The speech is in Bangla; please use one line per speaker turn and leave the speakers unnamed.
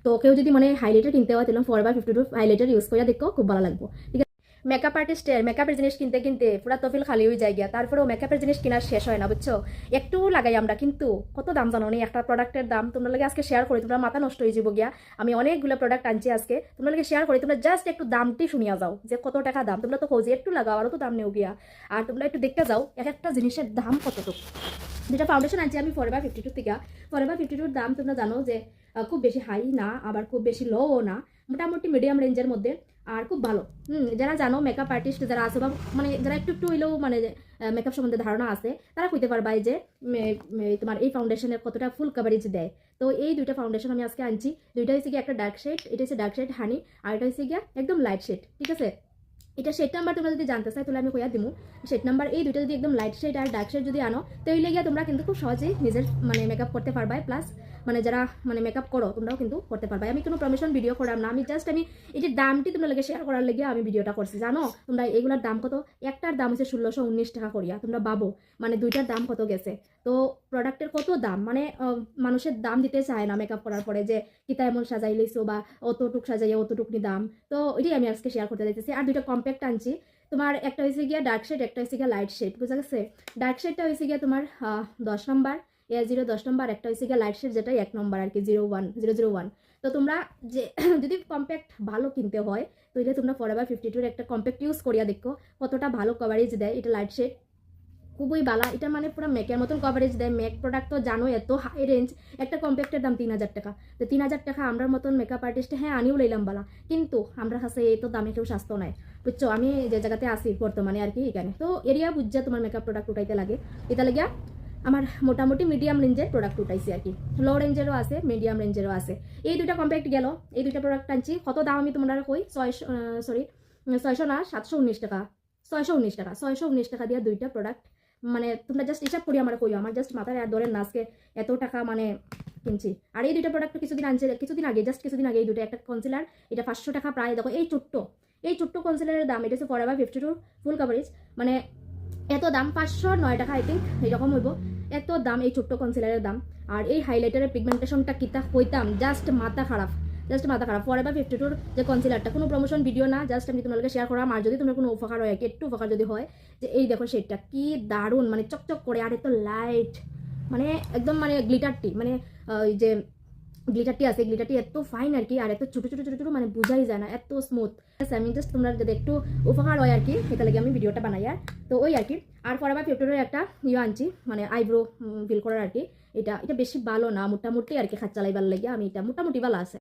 তো কেউ যদি মানে হাইলাইটার কিনতে হয় তাহলে ফরএভার 52 হাইলাইটার ইউজ করে দেখো, খুব ভালো লাগবে। ঠিক আছে, মেকআপ আর্টিস্টের মেকআপের জিনিস কিনতে কিনতে পুরা তফিল খালি হয়ে যায় গিয়া, তারপরেও মেকআপের জিনিস কেনার শেষ হয় না, বুঝছো। একটু লাগাই আমরা, কিন্তু কত দাম জানো নি একটা প্রোডাক্টের দাম। তোমরা লাগে আজকে শেয়ার করি, তোমরা মাথা নষ্ট হয়ে যাবো গিয়া। আমি অনেকগুলো প্রোডাক্ট আনছি আজকে, তোমরা লাগে শেয়ার করি। তোমরা জাস্ট একটু দামটি শুনিয়া যাও যে কত টাকা দাম। তোমরা তো খোঁজে একটু লাগাও, আরও তো দাম নেও গিয়া। আর তোমরা একটু দেখতে যাও এক একটা জিনিসের দাম কতটুকু। যেটা ফাউন্ডেশন আনছি আমি ফরএভার 52 থেকে। ফরএভার 52 দাম তোমরা জানো যে খুব বেশি হাই না, আবার খুব বেশি লোও না, মোটামুটি মিডিয়াম রেঞ্জের মধ্যে। আর খুব ভালো। যারা জানো মেকআপ আর্টিস্ট যারা আছে, বা মানে যারা একটু একটু হইলেও মানে মেকআপ সম্বন্ধে ধারণা আছে, তারা কইতে পারবা যে তোমার এই ফাউন্ডেশনের কতটা ফুল কভারেজ দেয়। তো এই দুইটা ফাউন্ডেশন আমি আজকে আনছি। দুইটা হচ্ছে গিয়ে একটা ডার্ক শেড, এটা হচ্ছে ডার্ক শেড হানি, আর এটা হচ্ছে গিয়ে একদম লাইট শেড। ঠিক আছে, এটা শেড নাম্বার তোমরা যদি জানতে চাই তাহলে আমি কইয়া দিমু। শেড নাম্বার এই দুইটা যদি একদম লাইট শেড আর ডার্ক শেড যদি আনো, তাহলে গিয়া তোমরা কিন্তু খুব সহজেই নিজের মানে মেকআপ করতে পারবা। প্লাস মানে যারা মানে মেকআপ করো তোমরাও কিন্তু করতে পারবা। আমি কোনো প্রমোশন ভিডিও করাম না, আমি জাস্ট আমি এই যে দামটি তোমরা লাগে শেয়ার করার লেগে আমি ভিডিওটা করছি। জানো তোমরা এগুলোর দাম কত? একটার দাম হচ্ছে 1619 টাকা করিয়া। তোমরা ভাবো মানে দুইটার দাম কত গেছে। তো প্রোডাক্টের কত দাম, মানে মানুষের দাম দিতে চায় না মেকআপ করার পরে, যে কিতা এমন সাজাই লইছো বা অতটুক সাজাইয়া অতটুকনি দাম। তো ওইটাই আমি আজকে শেয়ার করতে চাইতেছি। আর দুইটা কম্প্যাক্ট আনছি তোমার, একটা হয়েছে গিয়া ডার্ক শেড, একটা হয়েছে গিয়া লাইট শেড, বুঝা গেছে। ডার্ক শেডটা হয়েছে গিয়া তোমার 10 নম্বর, A0 10 নম্বর, একটা হয়েছে গিয়া লাইট শেড যেটা 1 নম্বর আর কি, 01001। তো তোমরা যে যদি কম্প্যাক্ট ভালো কিনতে হয় তাহলে তোমরা ফরএভার 52 একটা কম্প্যাক্ট ইউজ করিয়া দেখো কতটা ভালো কভারেজ দেয়। এটা লাইট শেড খুবই বালা, এটা মানে পুরো মেকের মতন কভারেজ দেয়। মেক প্রোডাক্ট তো জানো এত হাই রেঞ্জ, একটা কম্প্যাক্টের দাম 3000 টাকা। তো 3000 টাকা আমরা মতন মেকআপ আর্টিস্ট হ্যাঁ আনিও লইলাম বালা, কিন্তু আমরা কাছে এই তো দামে কেউ স্বাস্থ্য নাই, বুঝছো। আমি যে জায়গাতে আসি বর্তমানে আর কি এখানে, তো এরিয়া বুঝছে তোমার মেকআপ প্রোডাক্ট উঠাইতে লাগে। এটা লাগিয়া আমার মোটামুটি মিডিয়াম রেঞ্জের প্রোডাক্ট উঠাইছি আর কি। লো রেঞ্জেরও আছে, মিডিয়াম রেঞ্জেরও আছে। এই দুইটা কম্প্যাক্ট গেল, এই দুইটা প্রোডাক্ট আনছি। কত দাম আমি তোমরা কই, 600 না 719 টাকা, 619 টাকা, 619 টাকা দিয়ে দুইটা প্রোডাক্ট। মানে তোমরা জাস্ট হিসাব করি আমার কইও, আমার জাস্ট মাথায় আর ধরেন না আজকে এত টাকা মানে কিনছি। আর এই দুইটা প্রোডাক্ট কিছুদিন আনছে, কিছুদিন আগে, জাস্ট কিছুদিন আগে এই দুটো। একটা কনসিলার, এটা 500 টাকা প্রায়। দেখো এই ছোট্ট কনসিলারের দাম, এটা হচ্ছে ফরএভার 52 ফুল কভারেজ, মানে এত দাম 509 টাকা আই থিঙ্ক এইরকম হইব, এত দাম এই ছোট্ট কনসিলারের দাম। আর এই হাইলাইটারের পিগমেন্টেশনটা কিতা কইতাম, জাস্ট মাথা খারাপ, জাস্ট মাথা খারাপ। ফরএভার 52 যে কনসিলারটা কোনো প্রমোশন ভিডিও না, জাস্ট আমি তোমাদেরকে শেয়ার করাম। আর যদি তোমার কোনো উপকার হয়, একটু উপকার যদি হয়, যে এই দেখো শেডটা কি দারুণ, মানে চকচক করে, আর এত লাইট, মানে একদম মানে গ্লিটারটি, মানে ওই যে গ্লিটারটি আছে, গ্লিটারটি এত ফাইন আর কি, আর এত ছোটো ছোটো ছোটো ছোটো, মানে বোঝাই যায় না, এত স্মুথ। আমি জাস্ট তোমরা যদি একটু উপকার হয় আর কি, এটা লাগে আমি ভিডিওটা বানাই। আর তো ওই আর কি। আর ফরএভার 52 একটা আনছি, মানে আইব্রো ফিল করার আর কি। এটা বেশি ভালো না, মোটামুটি আর কি, খাত চালাইবার লাগে আমি, এটা মোটামুটি ভালো আছে।